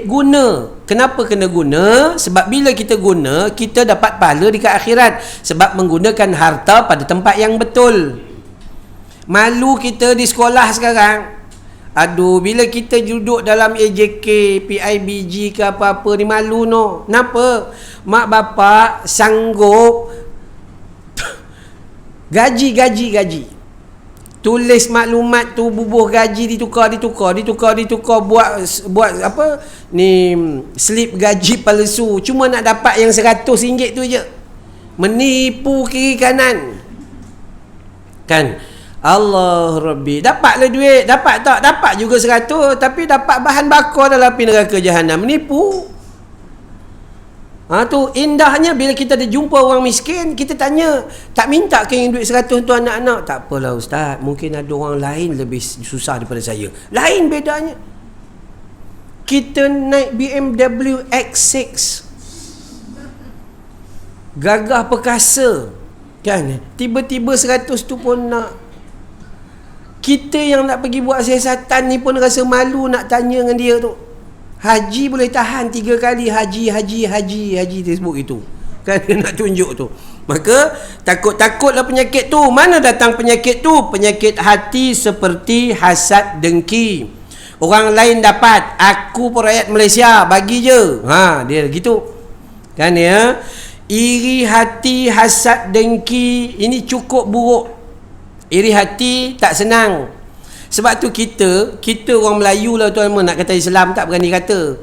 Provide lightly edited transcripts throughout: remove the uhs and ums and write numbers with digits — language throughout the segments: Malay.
guna. Kenapa kena guna? Sebab bila kita guna, kita dapat pahala di akhirat. Sebab menggunakan harta pada tempat yang betul. Malu kita di sekolah sekarang. Aduh, bila kita duduk dalam AJK, PIBG ke apa-apa ni, malu no. Kenapa? Mak bapak sanggup gaji. Tulis maklumat tu, bubuh gaji, ditukar buat apa ni, slip gaji palsu, cuma nak dapat yang RM100 tu je. Menipu kiri kanan kan. Allah Rabbi, dapatlah duit, dapat tak? Dapat juga 100, tapi dapat bahan bakar dalam api neraka jahanam. Menipu. Tu indahnya bila kita ada jumpa orang miskin, kita tanya, tak minta ke yang duit 100 tu anak-anak? Tak apalah ustaz, mungkin ada orang lain lebih susah daripada saya. Lain bedanya. Kita naik BMW X6 gagah perkasa kan, tiba-tiba 100 tu pun nak. Kita yang nak pergi buat siasatan ni pun rasa malu nak tanya dengan dia tu. Haji boleh tahan 3 kali haji Facebook itu kan, dia nak tunjuk tu. Maka takutlah penyakit tu. Mana datang penyakit tu? Penyakit hati seperti hasad dengki. Orang lain dapat, aku pun rakyat Malaysia, bagi je. Dia gitu kan ya. Iri hati, hasad dengki, ini cukup buruk. Iri hati tak senang. Sebab tu kita orang Melayu lah tuan, nak kata Islam tak berani kata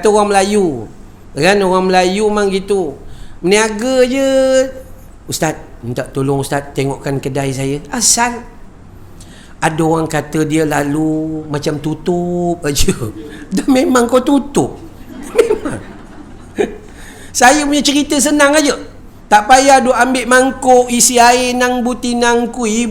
orang Melayu kan. Orang Melayu memang gitu, meniaga je. Ustaz, minta tolong ustaz, tengokkan kedai saya. Asal ada orang kata dia lalu macam tutup aja. Dah memang kau tutup. Memang. Saya punya cerita senang aja. Tak payah duk ambil mangkuk isi air nang butinang kui,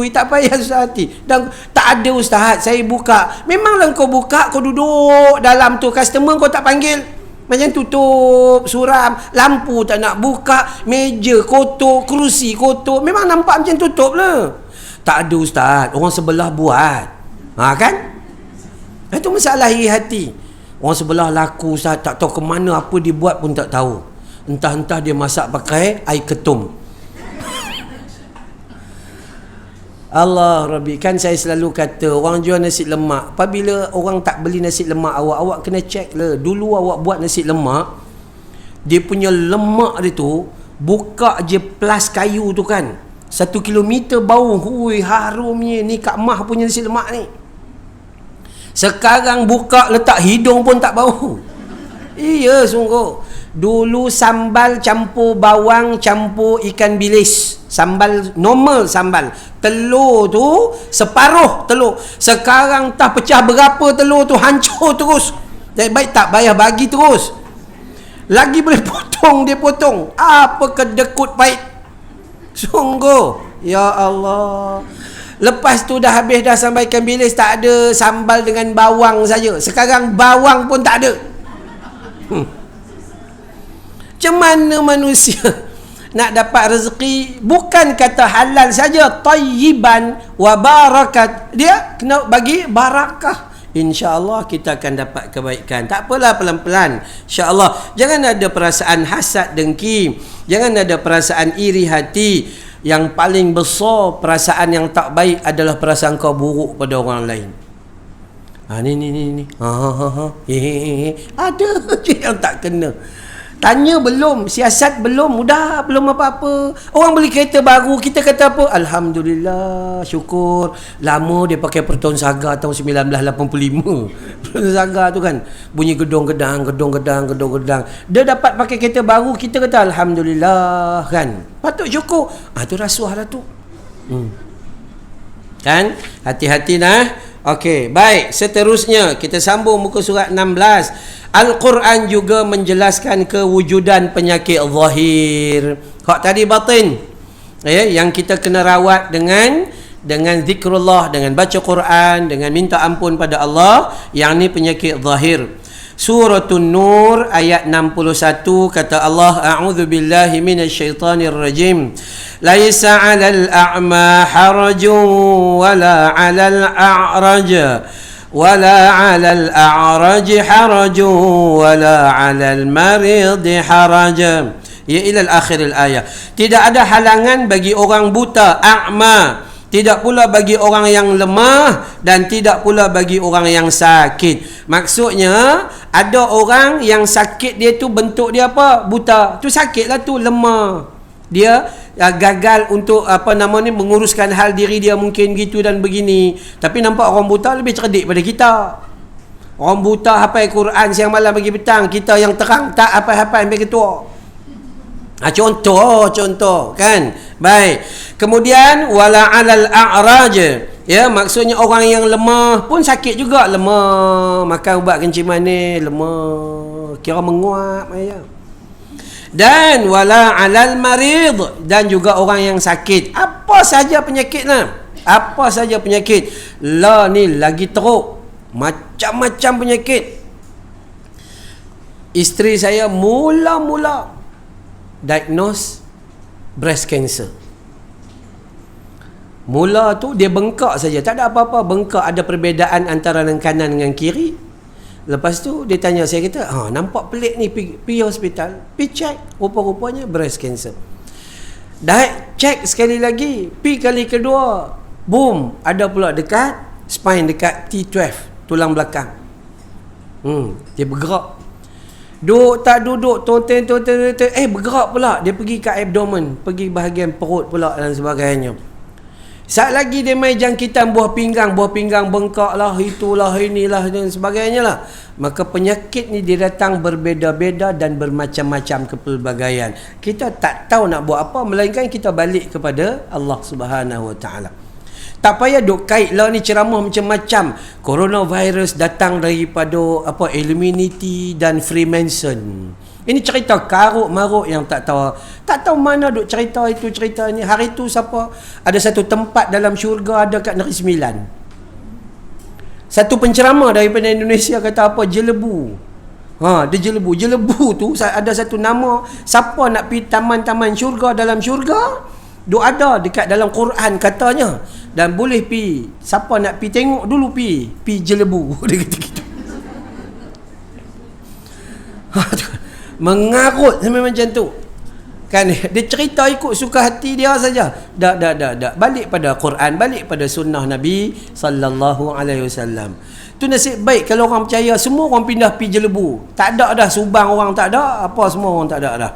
tak payah susah hati. Dan tak ada ustaz, saya buka. Memanglah kau buka, kau duduk dalam tu, customer kau tak panggil. Macam tutup, suram, lampu tak nak buka, meja kotor, kerusi kotor. Memang nampak macam tutup lah. Tak ada ustaz, orang sebelah buat. Kan? Itu masalah iri hati. Orang sebelah laku ustaz, tak tahu ke mana, apa dia buat pun tak tahu. Entah-entah dia masak pakai air ketum. Allah Rabbi, kan saya selalu kata orang jual nasi lemak, apabila orang tak beli nasi lemak awak kena check lah. Dulu awak buat nasi lemak, dia punya lemak dia tu, buka je plas kayu tu kan, 1 kilometer bau. Hui, harumnya ni Kak Mah punya nasi lemak ni. Sekarang buka letak hidung pun tak bau. Iya sungguh. Dulu sambal campur bawang, campur ikan bilis, sambal normal, sambal telur tu separuh telur. Sekarang tak pecah berapa telur tu, hancur terus. Jadi baik tak payah bagi terus, lagi boleh potong, dia potong. Apa kedekut pahit sungguh. Ya Allah. Lepas tu dah habis dah sambal ikan bilis, tak ada sambal dengan bawang saja. Sekarang bawang pun tak ada. Macam mana manusia nak dapat rezeki? Bukan kata halal saja, tayyiban wa barakat, dia kena bagi barakah. InsyaAllah kita akan dapat kebaikan. Tak apalah, pelan-pelan, InsyaAllah. Jangan ada perasaan hasad dengki, jangan ada perasaan iri hati. Yang paling besar perasaan yang tak baik adalah perasaan kau buruk pada orang lain. Ni ada je yang tak kena. Tanya belum, siasat belum, mudah, belum apa-apa. Orang beli kereta baru, kita kata apa? Alhamdulillah, syukur. Lama dia pakai Proton Saga tahun 1985. Proton Saga tu kan, bunyi gedong-gedang. Dia dapat pakai kereta baru, kita kata Alhamdulillah kan. Patut syukur. Tu rasuah lah tu. Kan? Hati-hati nah. Okey, baik. Seterusnya kita sambung muka surat 16. Al-Quran juga menjelaskan kewujudan penyakit zahir. Hak tadi batin. Yang kita kena rawat dengan zikrullah, dengan baca Quran, dengan minta ampun pada Allah. Yang ni penyakit zahir. Suratun Nur ayat 61 kata Allah, a'udzubillahi minasyaitonirrajim. Laisa 'alal a'ma harajun wala 'alal a'raj wala 'alal a'raji harajun wala 'alal maridi harajun ya ila akhir al-ayah. Tidak ada halangan bagi orang buta, a'ma, tidak pula bagi orang yang lemah, dan tidak pula bagi orang yang sakit. Maksudnya ada orang yang sakit, dia tu bentuk dia apa? Buta. Tu sakit lah tu, lemah. Dia gagal untuk menguruskan hal diri dia, mungkin gitu dan begini. Tapi nampak orang buta lebih cerdik pada kita. Orang buta hafal Quran siang malam pagi petang, kita yang terang tak hafal sampai ketua. Contoh kan. Baik. Kemudian wala 'alal a'raj, ya, maksudnya orang yang lemah pun sakit juga, lemah, makan ubat kencing manis, lemah, kira menguap ya. Dan wala 'alal marid, dan juga orang yang sakit, apa saja penyakitnya, apa saja penyakit. La ni lagi teruk, macam-macam penyakit. Isteri saya mula-mula diagnose breast cancer. Mula tu dia bengkak saja, tak ada apa-apa, bengkak, ada perbezaan antara yang kanan dengan kiri. Lepas tu dia tanya, saya kata, nampak pelik ni, pergi hospital, pergi check, rupa-rupanya breast cancer. Dah check sekali lagi, pergi kali kedua, boom, ada pula dekat spine, dekat T12, tulang belakang. Dia bergerak. Duduk tak duduk, tonten, bergerak pula. Dia pergi ke abdomen, pergi bahagian perut pula dan sebagainya. Saat lagi dia main jangkitan buah pinggang bengkak lah, itulah, inilah dan sebagainya lah. Maka penyakit ni dia datang berbeza-beza dan bermacam-macam kepelbagaian. Kita tak tahu nak buat apa, melainkan kita balik kepada Allah Subhanahu Wa Taala. Tak payah duk kait lah ni ceramah macam-macam. Coronavirus datang daripada Illuminati dan Freemason. Ini cerita karuk maruk yang tak tahu mana duk cerita itu, cerita ni. Hari tu siapa? Ada satu tempat dalam syurga ada kat Negeri Sembilan. Satu penceramah daripada Indonesia kata apa? Jelebu. Dia jelebu. Jelebu tu ada satu nama. Siapa nak pergi taman-taman syurga dalam syurga? Duk ada dekat dalam Quran katanya. Dan boleh pi, siapa nak pi tengok dulu pi jelebu. Dia kata gitu. Mengarut sampai macam tu. Kan dia cerita ikut suka hati dia saja. Dak. Balik pada Quran, balik pada sunnah Nabi sallallahu alaihi wasallam. Tu nasib baik kalau orang percaya, semua orang pindah pi jelebu. Tak ada dah Subang orang tak ada, apa semua orang tak ada dah.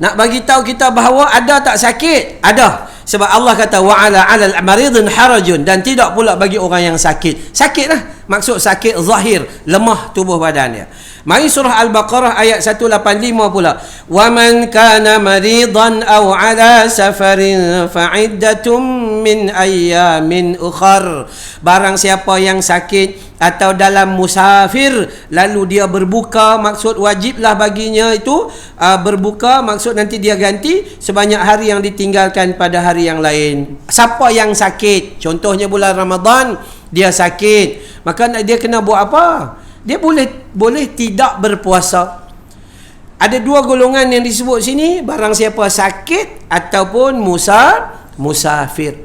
Nak bagi tahu kita bahawa ada tak sakit? Ada. Sebab Allah kata wa'ala 'alal maridin harajun, dan tidak pula bagi orang yang sakit. Sakitlah. Maksud sakit zahir, lemah tubuh badannya. Mari surah Al-Baqarah ayat 185 pula. Wa man kana maridan aw 'ala safarin fa'iddatum min ayyamin ukhar. Barang siapa yang sakit atau dalam musafir lalu dia berbuka, maksud wajiblah baginya itu berbuka, maksud nanti dia ganti sebanyak hari yang ditinggalkan pada hari yang lain. Siapa yang sakit, contohnya bulan Ramadan dia sakit, maka dia kena buat apa? Dia boleh tidak berpuasa. Ada dua golongan yang disebut sini, barang siapa sakit ataupun musafir.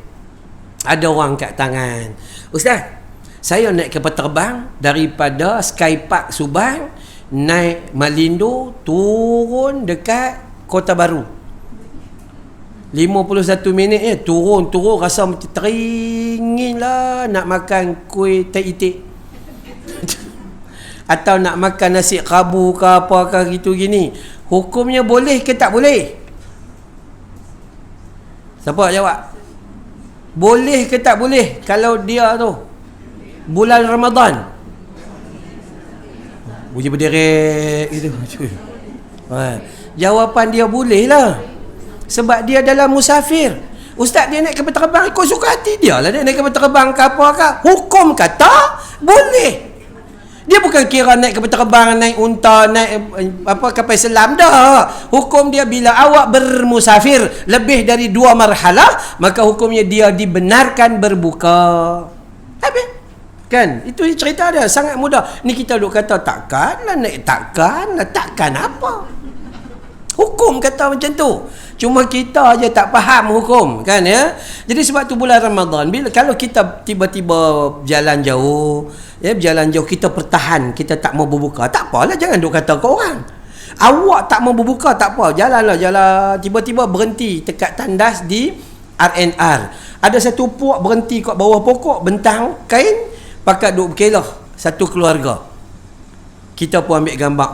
Ada orang kat tangan, Ustaz, saya naik kapal terbang daripada Skypark Subang, naik Malindo, turun dekat Kota Baru. 51 minit turun rasa macam teringin lah nak makan kuih teh itik. Atau nak makan nasi kabu ke apakah gitu gini. Hukumnya boleh ke tak boleh? Siapa jawab? Boleh ke tak boleh kalau dia tu bulan Ramadan? Uji berderet gitu. Jawapan dia boleh lah. Sebab dia dalam musafir. Ustaz, dia naik kapal terbang ikut suka hati dia lah. Dia naik kapal terbang ke apakah. Hukum kata boleh. Dia bukan kira naik kapal terbang, naik unta, naik kapal selam dah. Hukum dia bila awak bermusafir lebih dari 2 marhalah, maka hukumnya dia dibenarkan berbuka. Habis. Kan? Itu cerita dia sangat mudah. Ni kita duk kata takkan lah naik, takkan apa? Hukum kata macam tu. Cuma kita aja tak faham hukum, kan ya. Jadi sebab tu bulan Ramadan, bila kalau kita tiba-tiba jalan jauh, ya berjalan jauh, kita pertahan, kita tak mau berbuka, tak apalah, jangan duk kata ke orang. Awak tak mau berbuka tak apa, jalanlah, jalan, tiba-tiba berhenti dekat tandas di RNR. Ada satu puak berhenti kat bawah pokok, bentang kain, pakat duk berkelah satu keluarga. Kita pun ambil gambar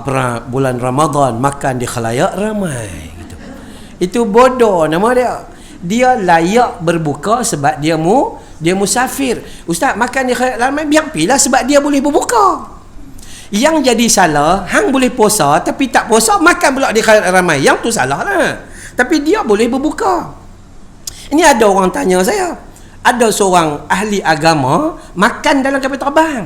bulan Ramadan, makan di khalayak ramai gitu. Itu bodoh nama dia. Dia layak berbuka sebab dia musafir. Ustaz, makan di khalayak ramai biar pilah sebab dia boleh berbuka. Yang jadi salah, hang boleh puasa tapi tak puasa, makan pula di khalayak ramai. Yang tu salah lah. Tapi dia boleh berbuka. Ini ada orang tanya saya, ada seorang ahli agama makan dalam kapal terbang.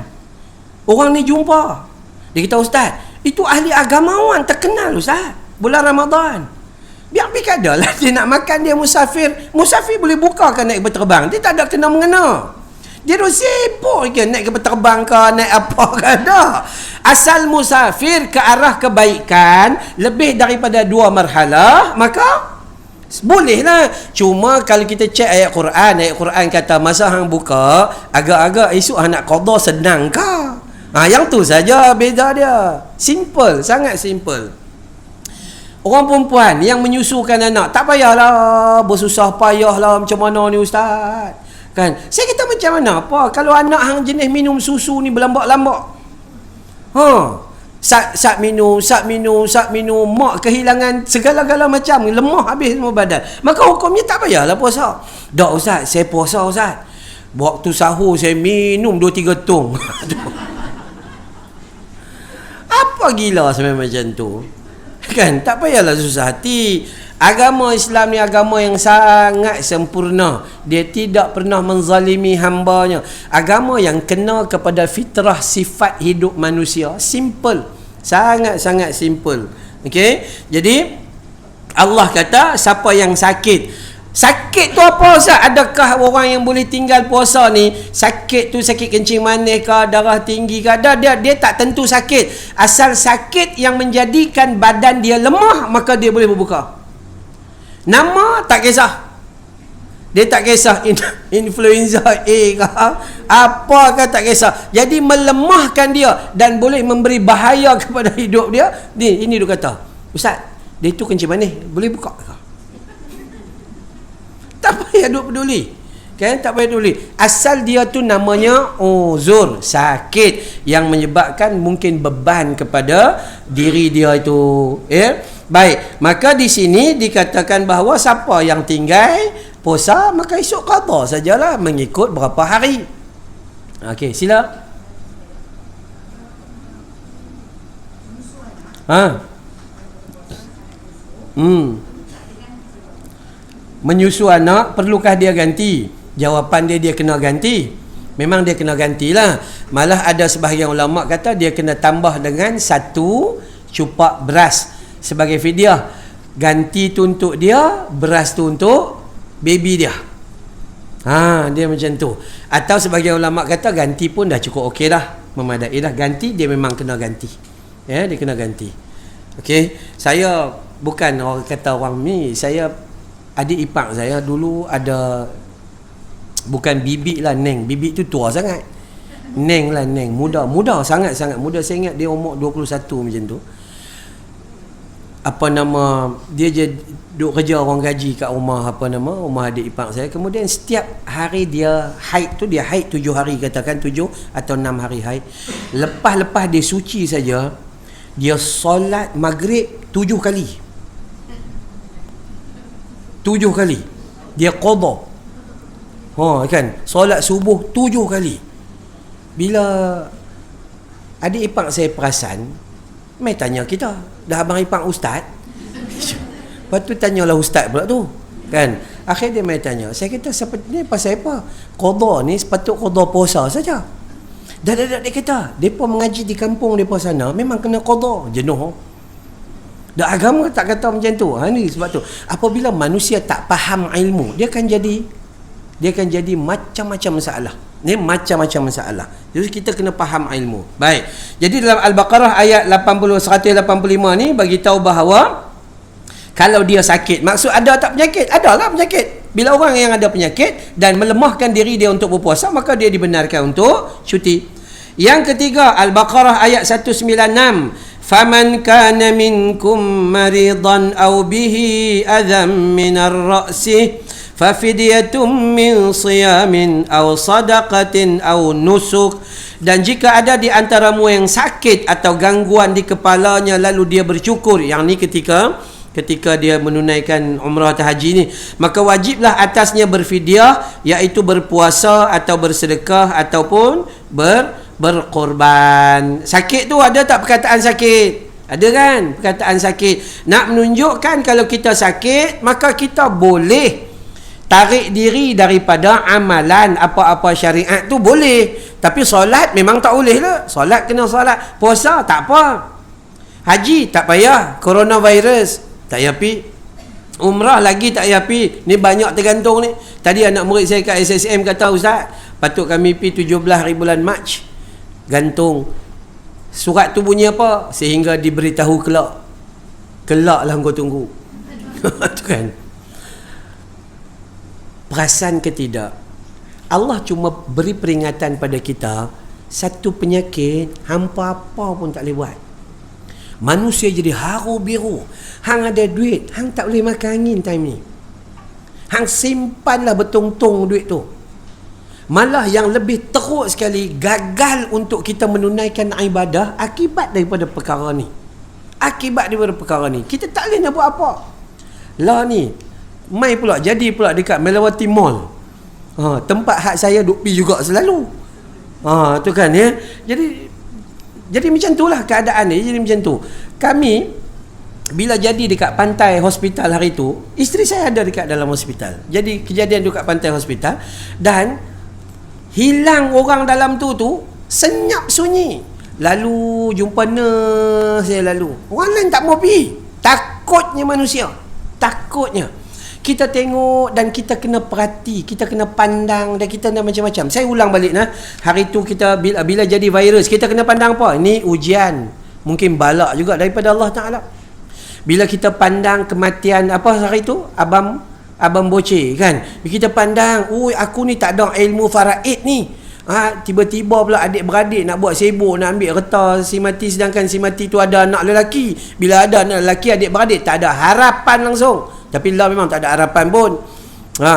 Orang ni jumpa, dia kata, Ustaz, itu ahli agamawan terkenal Ustaz, bulan Ramadan. Biar pergi ada lah dia nak makan, dia musafir. Musafir boleh buka ke naik kapal terbang? Dia tak ada kena mengena. Dia dah sibuk ke naik kapal terbang ke, naik apa ke, ada. Asal musafir ke arah kebaikan lebih daripada 2 marhalah, maka boleh lah. Cuma kalau kita cek ayat Quran kata masa hang buka, agak-agak esok hang nak qada, senang ke? Yang tu saja beza dia. Simple, sangat simple. Orang perempuan yang menyusukan anak, tak payahlah bersusah payahlah macam mana ni Ustaz. Kan? Saya kata macam mana apa kalau anak hang jenis minum susu ni berlambak-lambak. Sat minum, mak kehilangan segala-gala macam, lemah habis semua badan. Maka hukumnya tak payahlah puasa. Dak Ustaz, saya puasa Ustaz. Waktu sahur saya minum 2-3 tong. Apa gila sebenarnya macam tu? Kan, tak payahlah susah hati. Agama Islam ni agama yang sangat sempurna. Dia tidak pernah menzalimi hambanya. Agama yang kena kepada fitrah sifat hidup manusia. Simple. Sangat-sangat simple. Okey? Jadi Allah kata siapa yang sakit. Sakit tu apa Ustaz? Adakah orang yang boleh tinggal puasa ni sakit tu sakit kencing manis ke, darah tinggi ke? Dia tak tentu sakit. Asal sakit yang menjadikan badan dia lemah, maka dia boleh berbuka. Nama tak kisah. Dia tak kisah influenza A ke apa ke, tak kisah. Jadi melemahkan dia dan boleh memberi bahaya kepada hidup dia. Ini dia kata, Ustaz, dia tu kencing manis, boleh buka ke? Tak payah duk peduli. Kan, tak payah peduli. Asal dia tu namanya uzur, sakit yang menyebabkan mungkin beban kepada diri dia itu. Ya. Baik, maka di sini dikatakan bahawa siapa yang tinggal puasa maka esok qada sajalah mengikut berapa hari. Okey, sila. Menyusu anak, perlukah dia ganti? Jawapan dia kena ganti. Memang dia kena gantilah. Malah ada sebahagian ulama kata dia kena tambah dengan 1 cupak beras sebagai fidyah. Ganti tu untuk dia, beras tu untuk baby dia. Dia macam tu. Atau sebagian ulama kata ganti pun dah cukup okey dah, memadai dah. Ganti dia memang kena ganti. Ya, dia kena ganti. Okey, saya bukan orang kata orang ni, saya adik ipar saya dulu ada, bukan bibik lah, Neng. Bibik tu tua sangat. Neng lah, Neng. Muda sangat-sangat muda. Saya ingat dia umur 21 macam tu. Apa nama, dia je duk kerja orang gaji kat rumah, rumah adik ipar saya. Kemudian setiap hari dia haid tu, dia haid 7 hari, katakan 7 atau 6 hari haid. Lepas dia suci saja, dia solat maghrib 7 kali. 7 kali dia qada. Kan, solat subuh 7 kali. Bila adik ipar saya perasan, mai tanya kita, dah abang ipar ustaz? Lepas tu tanyalah ustaz pula tu. Kan, akhir dia mai tanya. Saya kata seperti ni pasal apa? Qada ni sepatut qada puasa saja. Dah dia kata, depa mengaji di kampung depa sana memang kena qada, jenuh. Dah agama tak kata macam tu. Ni sebab tu apabila manusia tak faham ilmu, dia akan jadi macam-macam masalah. Ni macam-macam masalah. Jadi kita kena faham ilmu. Baik. Jadi dalam Al-Baqarah ayat 185 ni bagi tahu bahawa Kalau dia sakit, maksud ada tak penyakit? Adalah penyakit. Bila orang yang ada penyakit dan melemahkan diri dia untuk berpuasa, maka dia dibenarkan untuk cuti. Yang ketiga, Al-Baqarah ayat 196. Faman kana minkum maridan aw bihi adham minar ra'si fafidyatun min siyamin aw sadaqatin aw nusuk. Dan jika ada di antaramu yang sakit atau gangguan di kepalanya lalu dia bercukur, yang ni ketika dia menunaikan umrah atau haji ni, maka wajiblah atasnya berfidyah, iaitu berpuasa atau bersedekah ataupun berkorban. Sakit tu ada tak perkataan sakit? Ada kan perkataan sakit? Nak menunjukkan kalau kita sakit, maka kita boleh tarik diri daripada amalan apa-apa syariat tu boleh. Tapi solat memang tak boleh lah. Solat kena solat. Puasa tak apa. Haji tak payah. Coronavirus tak payah pi. Umrah lagi tak payah pi. Ni banyak tergantung ni. Tadi anak murid saya kat SSM kata, Ustaz, patut kami pi 17 hari bulan Mac. Gantung. Surat tu bunyi apa? Sehingga diberitahu kelak. Kelak lah kau tunggu. Tu kan. Perasan ke tidak? Allah cuma beri peringatan pada kita, satu penyakit hampa apa pun tak boleh buat. Manusia jadi haru biru. Hang ada duit, hang tak boleh makan angin time ni. Hang simpanlah bertong-tong duit tu. Malah yang lebih teruk sekali, gagal untuk kita menunaikan ibadah akibat daripada perkara ni. Akibat daripada perkara ni, kita tak boleh nak buat apa. Lah ni mai pula jadi pula dekat Melawati Mall. Tempat hak saya duk pi juga selalu. Tu kan ya. Jadi macam itulah keadaan ni. Jadi macam tu. Kami bila jadi dekat pantai hospital hari tu, isteri saya ada dekat dalam hospital. Jadi kejadian dekat pantai hospital dan hilang orang dalam tu senyap sunyi. Lalu jumpa nurse saya lalu. Orang lain tak mau pergi. Takutnya manusia. Takutnya. Kita tengok dan kita kena perhati, kita kena pandang dan kita kena macam-macam. Saya ulang balik hari tu kita bila jadi virus, kita kena pandang apa? Ini ujian. Mungkin balak juga daripada Allah Taala. Bila kita pandang kematian apa hari tu? Abang Boceh kan. Kita pandang, aku ni tak ada ilmu faraid ni. Tiba-tiba pula adik-beradik nak buat sibuk, nak ambil reta si mati, sedangkan si mati tu ada anak lelaki. Bila ada anak lelaki, adik-beradik tak ada harapan langsung. Tapi Allah memang tak ada harapan pun.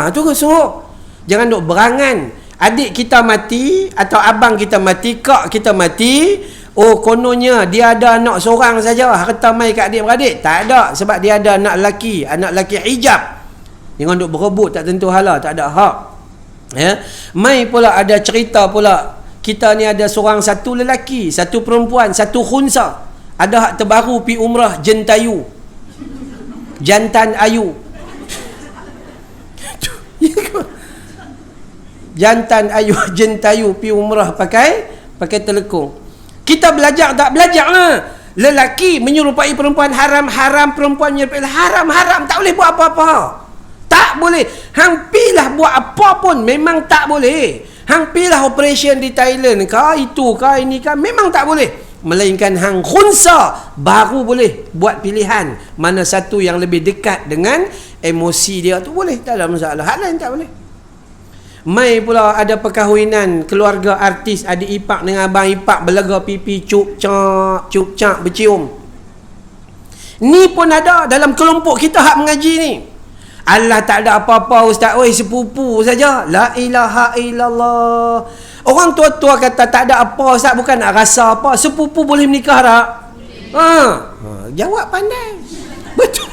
Itu suruh. Jangan duk berangan. Adik kita mati atau abang kita mati, kak kita mati, kononnya dia ada anak seorang saja, harta mai kat adik-beradik. Tak ada, sebab dia ada anak lelaki hijab. Jangan duk berebut tak tentu hala, tak ada hak. Ya. Mai pula ada cerita pula, kita ni ada satu lelaki, satu perempuan, satu khunsa. Ada hak terbaru pi umrah jentayu. Jantan ayu. Jantan ayu, jentayu pi umrah pakai telekung. Kita belajar tak? Belajar lah. Lelaki menyerupai perempuan haram, perempuan menyerupai haram, tak boleh buat apa-apa. Tak boleh. Hang pilah buat apa pun memang tak boleh. Hang pilah operation di Thailand kah, itu kah, ini kah, memang tak boleh. Melainkan hang khunsa baru boleh buat pilihan mana satu yang lebih dekat dengan emosi dia tu, boleh, tak ada masalah. Hal lain tak boleh. Mai pula ada perkahwinan keluarga artis, adik ipar dengan abang ipar berlega pipi cuk-cak bercium. Ni pun ada dalam kelompok kita hak mengaji ni. Allah tak ada apa-apa ustaz, sepupu saja. La ilaha illallah. Orang tua-tua kata tak ada apa ustaz, bukan nak rasa apa. Sepupu boleh menikah tak? Jawab pandai. Betul.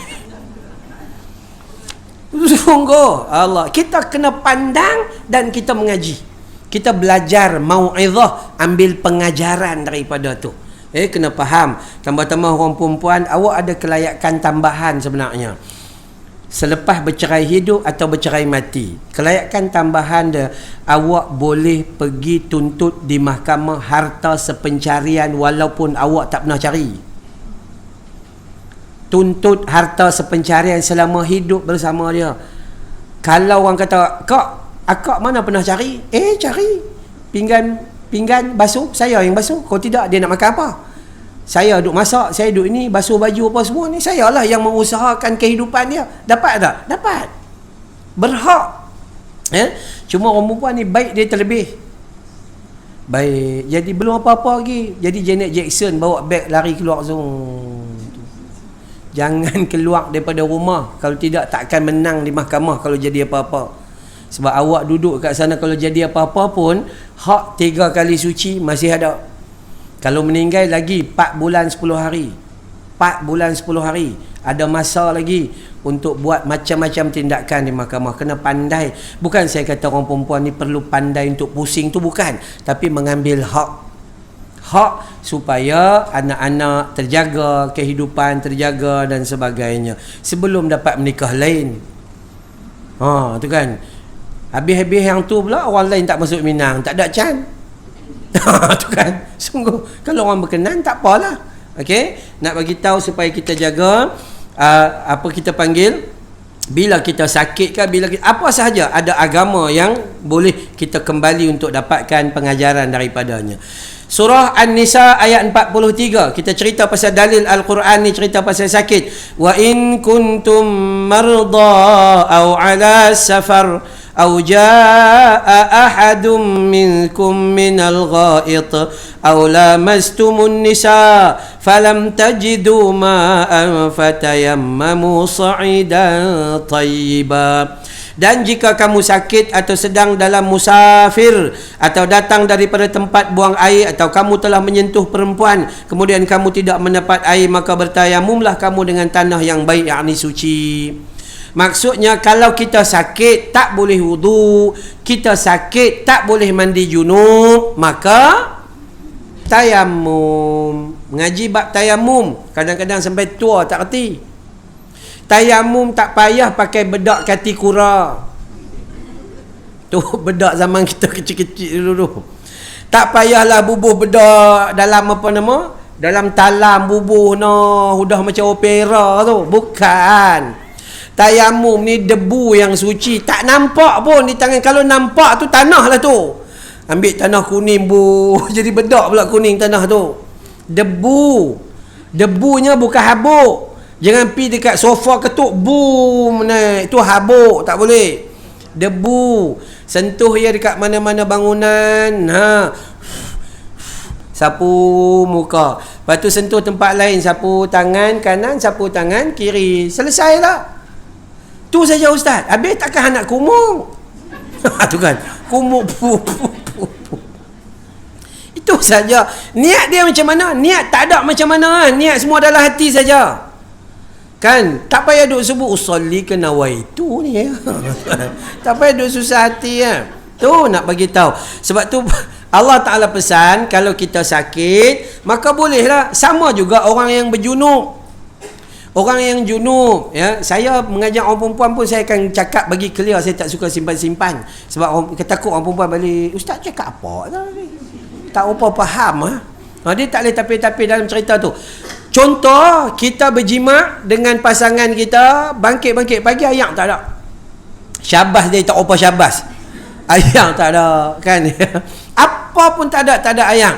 Sungguh Allah, kita kena pandang dan kita mengaji. Kita belajar mau'izah, ambil pengajaran daripada tu. Kena faham. Tambah-tambah orang perempuan, awak ada kelayakan tambahan sebenarnya. Selepas bercerai hidup atau bercerai mati, kelayakan tambahan dia, awak boleh pergi tuntut di mahkamah harta sepencarian walaupun awak tak pernah cari. Tuntut harta sepencarian selama hidup bersama dia. Kalau orang kata, akak mana pernah cari? Cari pinggan basuh, saya yang basuh. Kalau tidak, dia nak makan apa? Saya duk masak, saya duk ini, basuh baju apa semua ni, saya lah yang mengusahakan kehidupan dia. Dapat tak? Dapat. Berhak. Cuma orang perempuan ni baik dia terlebih. Baik. Jadi belum apa-apa lagi. Jadi Janet Jackson bawa beg lari keluar zong. Jangan keluar daripada rumah. Kalau tidak takkan menang di mahkamah kalau jadi apa-apa. Sebab awak duduk kat sana, kalau jadi apa-apa pun hak 3 kali suci masih ada. Kalau meninggal lagi 4 bulan 10 hari. 4 bulan 10 hari. Ada masa lagi untuk buat macam-macam tindakan di mahkamah. Kena pandai. Bukan saya kata orang perempuan ni perlu pandai untuk pusing tu, bukan. Tapi mengambil hak. Hak supaya anak-anak terjaga, kehidupan terjaga dan sebagainya. Sebelum dapat menikah lain. Tu kan. Habis-habis yang tu pula orang lain tak masuk Minang. Tak ada can. Tu kan. Sungguh. Kalau orang berkenan tak apalah. Okey. Nak bagi tahu supaya kita jaga apa kita panggil, bila kita sakit kan, bila kita, apa sahaja ada agama yang boleh kita kembali untuk dapatkan pengajaran daripadanya. Surah An-Nisa ayat 43, kita cerita pasal dalil Al-Quran ni, cerita pasal sakit. Wa in kuntum marda aw ala safar aw jaa ahadum minkum minal gha'it aw lamastumun nisa falam tajidu ma'an fatayammamu sa'idan tayyiba. Dan jika kamu sakit atau sedang dalam musafir atau datang daripada tempat buang air, atau kamu telah menyentuh perempuan kemudian kamu tidak mendapat air, maka bertayamumlah kamu dengan tanah yang baik, yakni suci. Maksudnya kalau kita sakit tak boleh wudu, kita sakit tak boleh mandi junub, maka tayamum. Mengaji bab tayamum kadang-kadang sampai tua tak reti. Tayamum tak payah pakai bedak kati kura. Tu bedak zaman kita kecil-kecil dulu. Tak payahlah bubuh bedak dalam apa nama? Dalam talam bubuh udah macam opera tu. Bukan. Tayamum ni debu yang suci. Tak nampak pun di tangan. Kalau nampak tu tanah lah tu. Ambil tanah kuning jadi bedak pula kuning tanah tu. Debu. Debunya bukan habuk. Jangan pi dekat sofa ketuk boom naik. Itu habuk, tak boleh. Debu. Sentuh dia dekat mana-mana bangunan. Sapu muka. Lepas tu sentuh tempat lain, sapu tangan kanan, sapu tangan kiri. Selesai lah. Tu saja ustaz. Habis takkan nak kumuk. Tu kan. Kumuk Itu saja. Niat dia macam mana? Niat tak ada macam mana. Niat semua dalam hati saja. Kan, tak payah duk sebut usolli ke nawaitu ni ya. Tak payah duk susah hati ya. Tu nak bagi tahu. Sebab tu Allah Taala pesan kalau kita sakit, maka bolehlah. Sama juga orang yang berjunub. Orang yang junub ya, saya mengajar orang perempuan pun saya akan cakap bagi clear, saya tak suka simpan-simpan. Sebab orang takut orang perempuan balik, ustaz cakap apa tadi? Tak apa faham dia tak boleh tapi dalam cerita tu. Contoh, kita berjima dengan pasangan kita, bangkit-bangkit pagi, ayam tak ada. Syabas dia tak apa syabas. Ayam tak ada, kan? Apa pun tak ada ayam.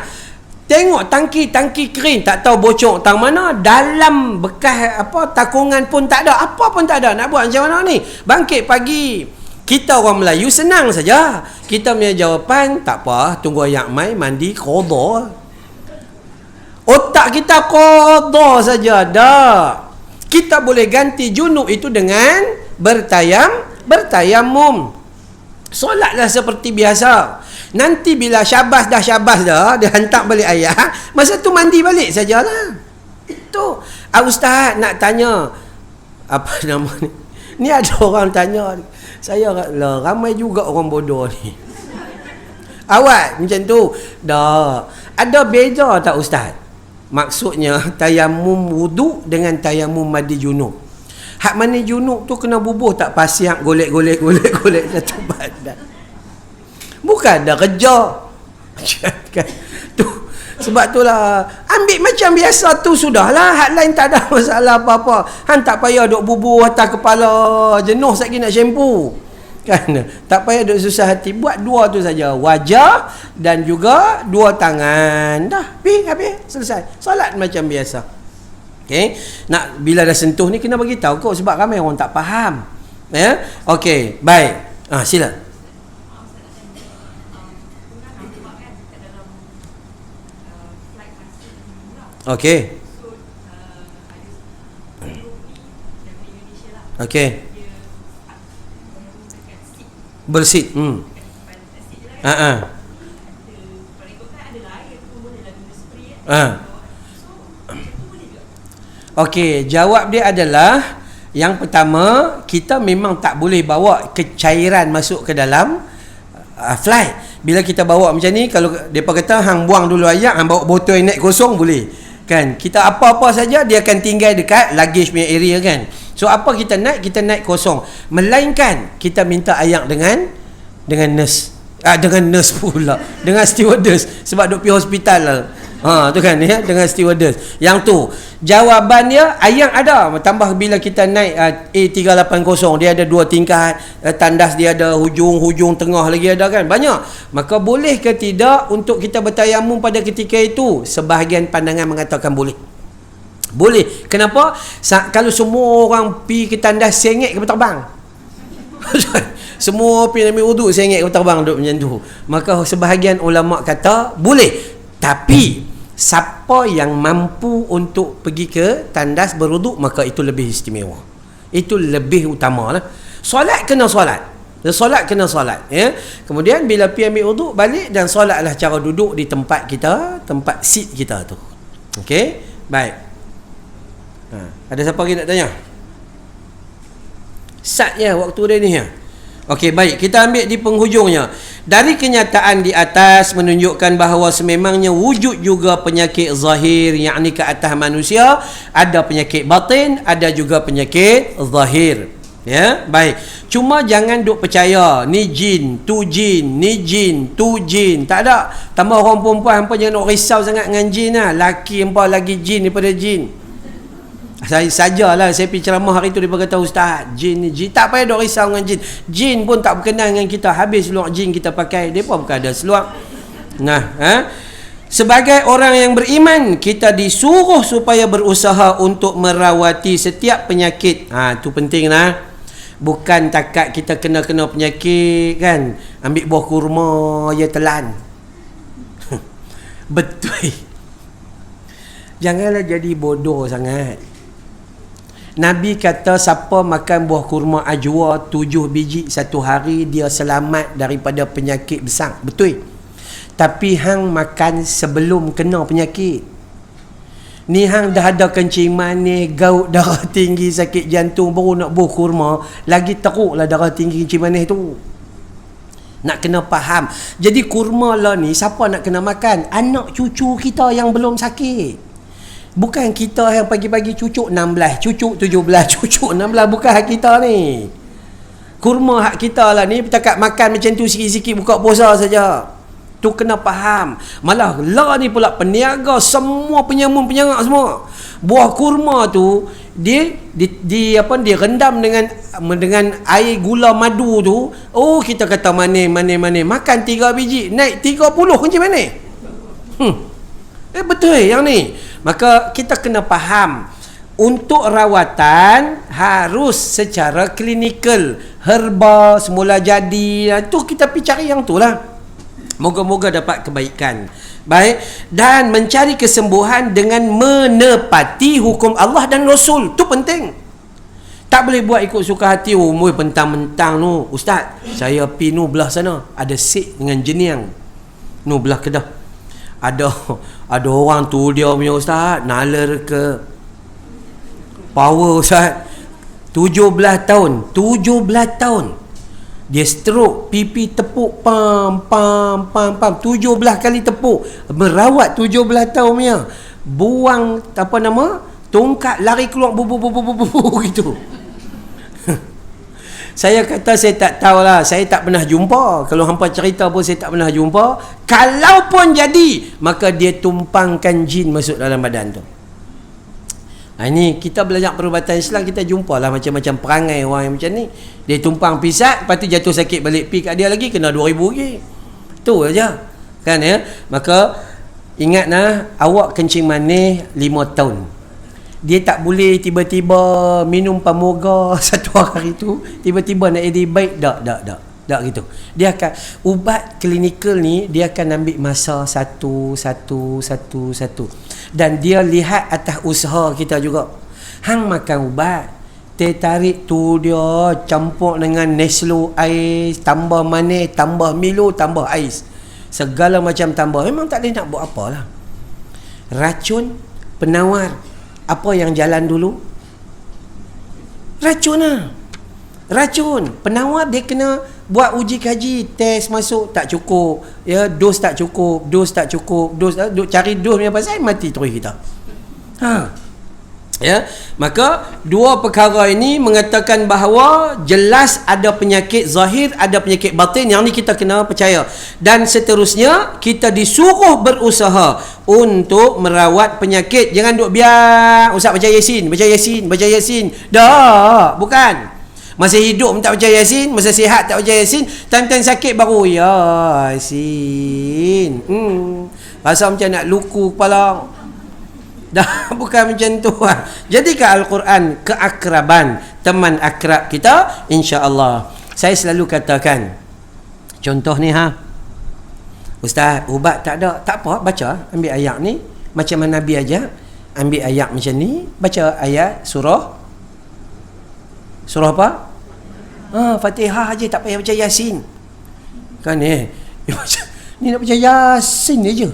Tengok tangki kering, tak tahu bocor tang mana, dalam bekas takungan pun tak ada, apa pun tak ada. Nak buat macam mana ni? Bangkit pagi. Kita orang Melayu senang saja. Kita punya jawapan, tak apa, tunggu ayam mai, mandi, qada. Otak kita qada saja dah. Kita boleh ganti junub itu dengan bertayamum. Solatlah seperti biasa. Nanti bila syabas dah, dia hantar balik ayah, masa tu mandi balik sajalah. Itu. Ustaz nak tanya apa nama ni? Ni ada orang tanya saya lah, ramai juga orang bodoh ni. Awak macam tu. Dah. Ada beza tak ustaz? Maksudnya tayamum wudu dengan tayamum mandi junub. Hak mandi junub tu kena bubuh tak pasir, golek satu badan. Bukan dah kerja. Tu sebab itulah ambil macam biasa tu sudahlah. Hak lain tak ada masalah apa-apa. Hang tak payah duk bubuh atas kepala, jenuh sekali nak shampoo. Kan? Tak payah duk susah hati. Buat dua tu saja. Wajah dan juga dua tangan. Dah, habis, selesai. Solat macam biasa. Okey. Nak bila dah sentuh ni kena bagi tahu kau sebab ramai orang tak faham. Ya? Okey, baik. Sila. Okey. Okey. Bersit. Okey, jawab dia adalah yang pertama, kita memang tak boleh bawa kecairan masuk ke dalam flight. Bila kita bawa macam ni, kalau depa kata hang buang dulu air, hang bawa botol naik kosong boleh. Kan? Kita apa-apa saja dia akan tinggal dekat luggage punya area kan. So apa kita naik kosong. Melainkan kita minta ayak dengan nurse. Dengan nurse pula. Dengan stewardess sebab duk pergi hospital lah. Tu kan ya, dengan stewardess. Yang tu jawabannya ayak ada. Tambah bila kita naik A380, dia ada 2 tingkat, tandas dia ada hujung tengah lagi ada kan. Banyak. Maka boleh ke tidak untuk kita bertayamum pada ketika itu? Sebahagian pandangan mengatakan boleh. Boleh. Kenapa? Kalau semua orang pi ke tandas sengit ke terbang. Semua pi ambil wuduk sengit ke terbang duk macam tu. Maka sebahagian ulama kata boleh. Tapi siapa yang mampu untuk pergi ke tandas berwuduk, maka itu lebih istimewa. Itu lebih utama lah. Solat kena solat. Solat kena solat ya. Kemudian bila pi ambil wuduk balik dan solatlah cara duduk di tempat kita, tempat seat kita tu. Okey? Baik. Ada siapa lagi nak tanya? Sat ya waktu dia ni ya. Okey, baik, kita ambil di penghujungnya. Dari kenyataan di atas menunjukkan bahawa sememangnya wujud juga penyakit zahir, yakni ke atas manusia, ada penyakit batin, ada juga penyakit zahir. Ya, baik. Cuma jangan duk percaya ni jin, tu jin, ni jin, tu jin. Tak ada. Tambah orang perempuan hampa jangan nak risau sangat dengan jin lah. Laki hampa lagi jin daripada jin. Saya sajalah saya pergi ceramah hari tu dia berkata, ustaz, jin ni jin. Tak payah duk risau dengan jin. Jin pun tak berkenan dengan kita. Habis seluar jin kita pakai, depa bukan ada seluar. Nah, sebagai orang yang beriman, kita disuruh supaya berusaha untuk merawati setiap penyakit. Tu penting lah. Bukan takat kita kena penyakit kan, ambil buah kurma ya telan. Betul. Janganlah jadi bodoh sangat. Nabi kata siapa makan buah kurma ajwa 7 biji satu hari, dia selamat daripada penyakit besar. Betul. Tapi hang makan sebelum kena penyakit. Ni hang dah ada kencing manis, gaut, darah tinggi, sakit jantung, baru nak buah kurma, lagi teruklah darah tinggi, kencing manis tu. Nak kena faham. Jadi kurma lah ni siapa nak kena makan? Anak cucu kita yang belum sakit. Bukan kita yang pagi-pagi cucuk 16, cucuk 17, cucuk 16. Bukan hak kita ni. Kurma hak kita lah ni. Bertakat makan macam tu sikit-sikit buka puasa saja. Tu kena faham. Malah lah ni pula peniaga, semua penyamun-penyangak semua. Buah kurma tu dia rendam dengan air gula madu tu. Oh, kita kata manis. Makan 3 biji naik 30 kencing manis. Betul yang ni. Maka kita kena faham, untuk rawatan harus secara klinikal, herba semula jadi. Tu kita pergi cari yang tu lah. Moga-moga dapat kebaikan. Baik. Dan mencari kesembuhan dengan menepati hukum Allah dan Rasul. Tu penting. Tak boleh buat ikut suka hati. Pentang-mentang tu, ustaz, saya pergi belah sana, ada sik dengan jeniang. Belah Kedah. Ada orang tu dia punya ustaz nalar ke power ustaz 17 tahun dia stroke, pipi tepuk pam 17 kali tepuk, merawat 17 tahun punya, buang tongkat lari keluar gitu. Saya kata saya tak tahulah, saya tak pernah jumpa. Kalau hampa cerita pun saya tak pernah jumpa. Kalaupun jadi, maka dia tumpangkan jin masuk dalam badan tu. Ini kita belajar perubatan Islam, kita jumpalah macam-macam perangai orang yang macam ni. Dia tumpang pisat, lepas tu jatuh sakit balik pi kat dia lagi, kena 2,000 lagi. Tu aja. Kan ya? Maka ingatlah, awak kencing manis 5 tahun. Dia tak boleh tiba-tiba minum pamoga satu hari tu, tiba-tiba nak jadi baik. Tak gitu. Dia akan, ubat klinikal ni dia akan ambil masa satu. Dan dia lihat atas usaha kita juga. Hang makan ubat, tarik tu dia campur dengan Neslo ais, tambah manis, tambah Milo, tambah ais. Segala macam tambah. Memang tak boleh nak buat apalah. Racun, penawar. Apa yang jalan dulu? Racun lah. Racun. Penawar dia kena buat uji kaji, test masuk tak cukup, ya, dos tak cukup, cari dos punya pasal mati terus kita. Ya, maka dua perkara ini mengatakan bahawa jelas ada penyakit zahir, ada penyakit batin, yang ni kita kena percaya. Dan seterusnya kita disuruh berusaha untuk merawat penyakit. Jangan duk biar ustaz baca Yasin. Dah, bukan. Masa hidup tak baca Yasin, masa sihat tak baca Yasin, time-time sakit baru Yasin. Rasa macam nak luku kepala. Dah, bukan macam tu. Jadikan Al-Quran keakraban, teman akrab kita, insya-Allah. Saya selalu katakan, contoh ni Ustaz, ubat tak ada, tak apa, baca, ambil ayat ni macam mana Nabi ajar, ambil ayat macam ni, baca ayat surah apa? Fatihah aja, tak payah baca Yasin. Kan ni nak baca Yasin aja.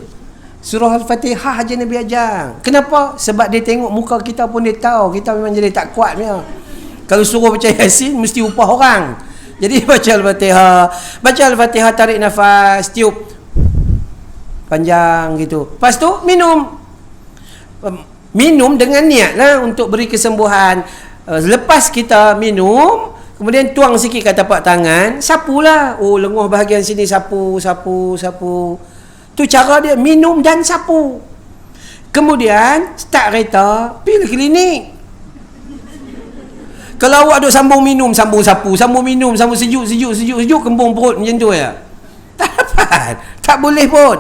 Surah Al-Fatihah aja Nabi ajar. Kenapa? Sebab dia tengok muka kita pun dia tahu kita memang jadi tak kuat punya. Kalau suruh baca Yasin mesti upah orang. Jadi baca Al-Fatihah, tarik nafas, tiup panjang gitu. Lepas tu minum dengan niat lah untuk beri kesembuhan. Lepas kita minum, kemudian tuang sikit kat tapak tangan, sapulah. Lenguh bahagian sini, sapu. Tu cara dia, minum dan sapu. Kemudian start kereta, pergi klinik. Kalau awak duk sambung minum, sambung sapu, sambung minum, sambung sejuk, kembung perut macam tu ya. Tak dapat. Tak boleh pun.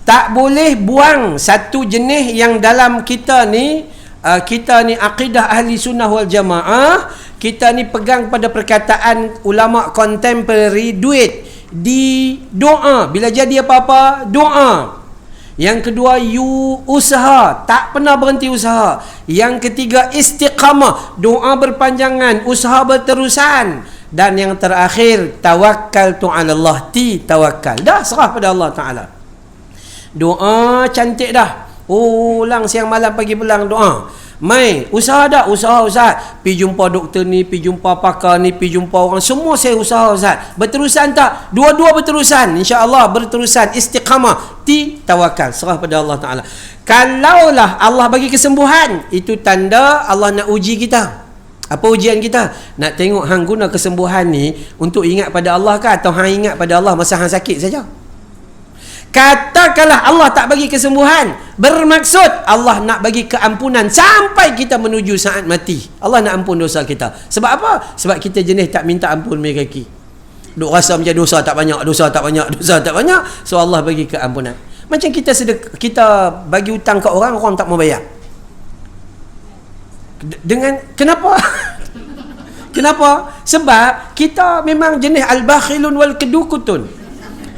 Tak boleh buang satu jenis yang dalam kita ni akidah ahli sunnah wal jamaah. Kita ni pegang pada perkataan ulama contemporary, duit di doa. Bila jadi apa-apa, doa. Yang kedua, usaha, tak pernah berhenti usaha. Yang ketiga, istiqamah, doa berpanjangan, usaha berterusan. Dan yang terakhir, tawakkaltu 'ala Allah, tawakal. Dah serah pada Allah Taala. Doa cantik dah. Ulang siang malam pagi pulang doa. Usaha dah, usaha Ustaz. Pergi jumpa doktor ni, pergi jumpa pakar ni, pergi jumpa orang, semua saya usaha Ustaz. Berterusan tak? Dua-dua berterusan, insya-Allah berterusan, istiqamah, tawakal, serah pada Allah Taala. Kalaulah Allah bagi kesembuhan, itu tanda Allah nak uji kita. Apa ujian kita? Nak tengok hang guna kesembuhan ni untuk ingat pada Allah ke, atau hang ingat pada Allah masa hang sakit saja? Katakanlah Allah tak bagi kesembuhan, bermaksud Allah nak bagi keampunan sampai kita menuju saat mati. Allah nak ampun dosa kita. Sebab apa? Sebab kita jenis tak minta ampun punya kaki. Duk rasa macam dosa tak banyak. So Allah bagi keampunan. Macam kita bagi hutang kat orang tak mau bayar. Kenapa? Kenapa? Sebab kita memang jenis al-bakhilun wal kedukutun.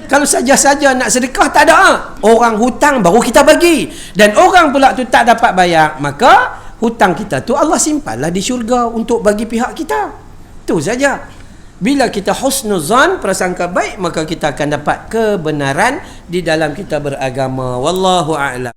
Kalau saja-saja nak sedekah tak ada. Orang hutang baru kita bagi. Dan orang pula tu tak dapat bayar, maka hutang kita tu Allah simpanlah di syurga untuk bagi pihak kita. Itu saja. Bila kita husnuzan, prasangka baik, maka kita akan dapat kebenaran di dalam kita beragama. Wallahu a'lam.